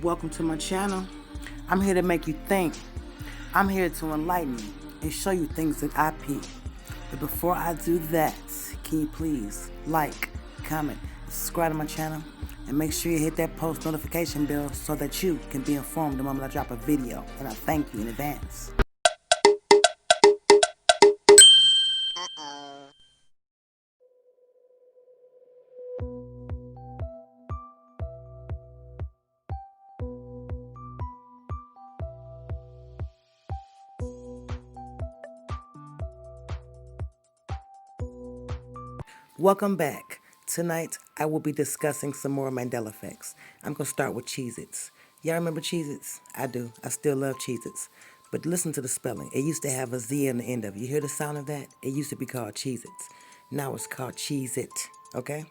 Welcome to my channel. I'm here to make you think. I'm here to enlighten you and show you things that I peep. But before I do that, can you please like, comment, subscribe to my channel, and make sure you hit that post notification bell so that you can be informed the moment I drop a video. And I thank you in advance. Welcome back. Tonight, I will be discussing some more Mandela effects. I'm going to start with Cheez-Its. Y'all remember Cheez-Its? I do. I still love Cheez-Its. But listen to the spelling. It used to have a Z on the end of it. You hear the sound of that? It used to be called Cheez-Its. Now it's called Cheez-It, okay?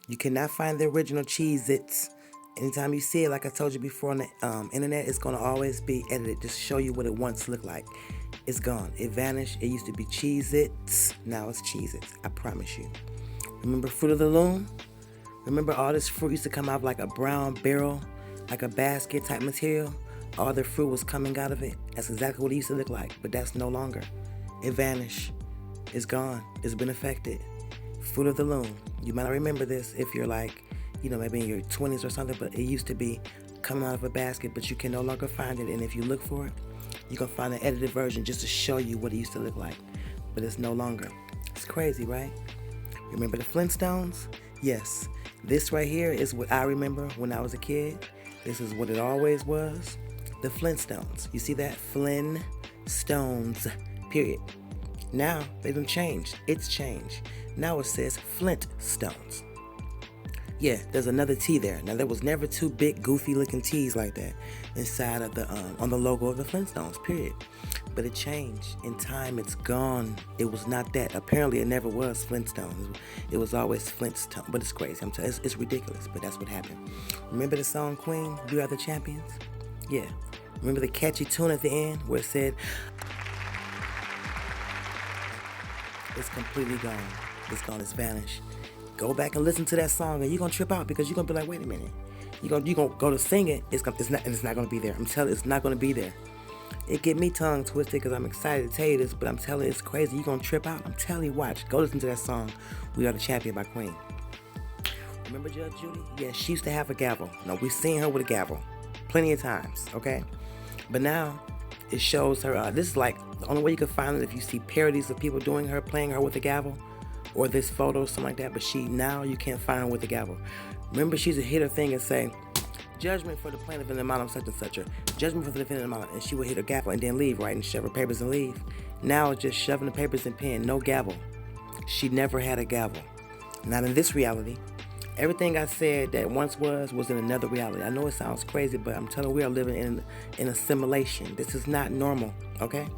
You cannot find the original Cheez-Its. Anytime you see it, like I told you before on the internet, it's going to always be edited just to show you what it once looked like. It's gone. It vanished. It used to be Cheez-Its. Now it's Cheez-Its. I promise you. Remember Fruit of the Loom? Remember all this fruit used to come out of like a brown barrel, like a basket type material? All the fruit was coming out of it. That's exactly what it used to look like, but that's no longer. It vanished. It's gone. It's been affected. Fruit of the Loom. You might not remember this if you're like, maybe in your 20s or something, but it used to be coming out of a basket, but you can no longer find it. And if you look for it, you can find an edited version just to show you what it used to look like, but it's no longer. It's crazy, right? Remember the Flintstones? Yes. This right here is what I remember when I was a kid. This is what it always was. The Flintstones. You see that? Flintstones. Period. Now, they done changed. It's changed. Now it says Flintstones. Yeah, there's another T there. Now, there was never two big, goofy-looking T's like that inside of the on the logo of the Flintstones, period. But it changed. In time, it's gone. It was not that. Apparently, it never was Flintstones. It was always Flintstone. But it's crazy. It's ridiculous, but that's what happened. Remember the song Queen, We Are the Champions? Yeah. Remember the catchy tune at the end where it said, it's completely gone. It's gone. It's vanished. Go back and listen to that song, and you're gonna trip out because you're gonna be like, wait a minute. You're gonna go to sing it. It's not gonna be there. I'm telling you, it's not gonna be there. It get me tongue twisted because I'm excited to tell you this, but I'm telling you, it's crazy. You're gonna trip out. I'm telling you, watch. Go listen to that song, We Are the Champion by Queen. Remember Judge Judy? Yeah, she used to have a gavel. No, we've seen her with a gavel plenty of times, okay? But now it shows her. This is like the only way you can find it if you see parodies of people playing her with a gavel, or this photo, something like that. But now you can't find her with a gavel. Remember, she's a hit her thing and say, judgment for the plaintiff in the amount of such and such, or judgment for the defendant in the amount, and she would hit her gavel and then leave, right, and shove her papers and leave. Now it's just shoving the papers and pen, no gavel. She never had a gavel. Not in this reality. Everything I said that once was in another reality. I know it sounds crazy, but I'm telling you, we are living in a simulation. This is not normal, okay?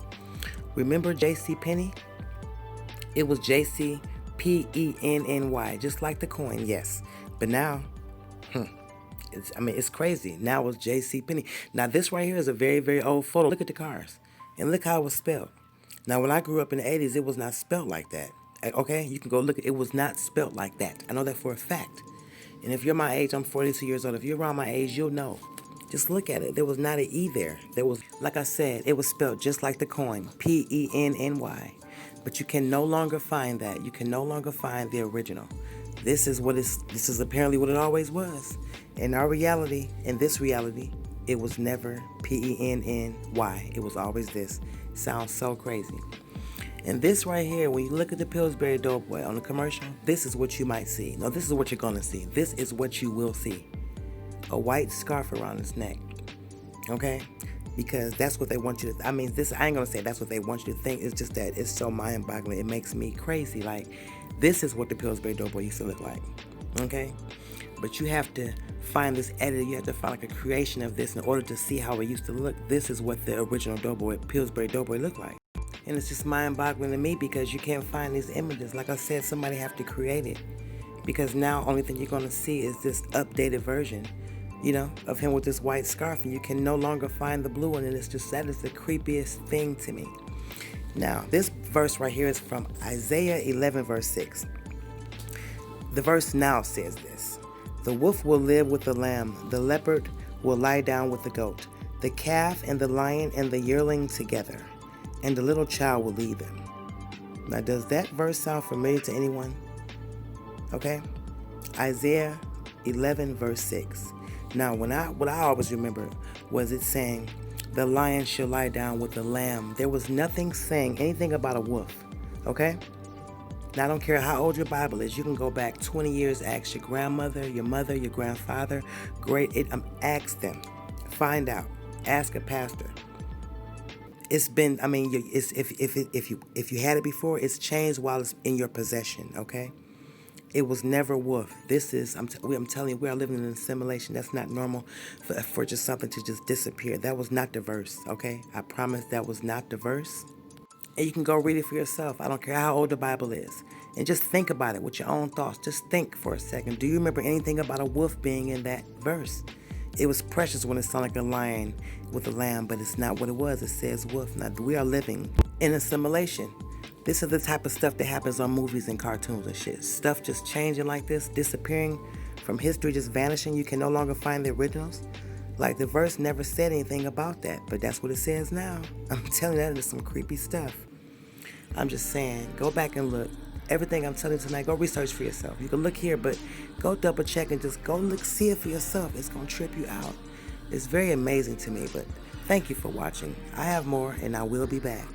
Remember J.C. Penney? It was J.C. P-E-N-N-Y, just like the coin, yes. But now, it's crazy. Now it's J.C. Penney. Now this right here is a very, very old photo. Look at the cars, and look how it was spelled. Now when I grew up in the 80s, it was not spelled like that. Okay, you can go look. It was not spelled like that. I know that for a fact. And if you're my age, I'm 42 years old. If you're around my age, you'll know. Just look at it. There was not an E there. There was, like I said, it was spelled just like the coin, P-E-N-N-Y. But you can no longer find that. You can no longer find the original. This is apparently what it always was. In our reality, in this reality, it was never P-E-N-N-Y. It was always this. Sounds so crazy. And this right here, when you look at the Pillsbury Doughboy on the commercial, this is what you might see. No, this is what you're going to see. This is what you will see. A white scarf around his neck. Okay? Because that's what they want you to, I ain't going to say that's what they want you to think. It's just that it's so mind-boggling. It makes me crazy. Like, this is what the Pillsbury Doughboy used to look like. Okay? But you have to find this editor. You have to find like a creation of this in order to see how it used to look. This is what the original Pillsbury Doughboy looked like. And it's just mind-boggling to me because you can't find these images. Like I said, somebody have to create it. Because now only thing you're going to see is this updated version, of him with this white scarf. And you can no longer find the blue one. And that is the creepiest thing to me. Now, this verse right here is from Isaiah 11, verse 6. The verse now says this. The wolf will live with the lamb, the leopard will lie down with the goat, the calf and the lion and the yearling together, and the little child will lead them. Now, does that verse sound familiar to anyone? Okay? Isaiah 11, verse 6. Now, what I always remember was it saying, the lion shall lie down with the lamb. There was nothing saying anything about a wolf. Okay? Now, I don't care how old your Bible is. You can go back 20 years, ask your grandmother, your mother, your grandfather. Ask them. Find out. Ask a pastor. It's been, I mean, if you had it before, it's changed while it's in your possession, okay? It was never wolf. This is, I'm telling you, we are living in an assimilation. That's not normal for just something to just disappear. That was not the verse, okay? I promise that was not the verse. And you can go read it for yourself. I don't care how old the Bible is. And just think about it with your own thoughts. Just think for a second. Do you remember anything about a wolf being in that verse? It was precious when it sounded like a lion with a lamb, but it's not what it was. It says wolf. Now, we are living in assimilation. This is the type of stuff that happens on movies and cartoons and shit. Stuff just changing like this, disappearing from history, just vanishing. You can no longer find the originals. Like, the verse never said anything about that, but that's what it says now. I'm telling you, that is some creepy stuff. I'm just saying, go back and look. Everything I'm telling you tonight, go research for yourself. You can look here, but go double check and just go look, see it for yourself. It's going to trip you out. It's very amazing to me, but thank you for watching. I have more, and I will be back.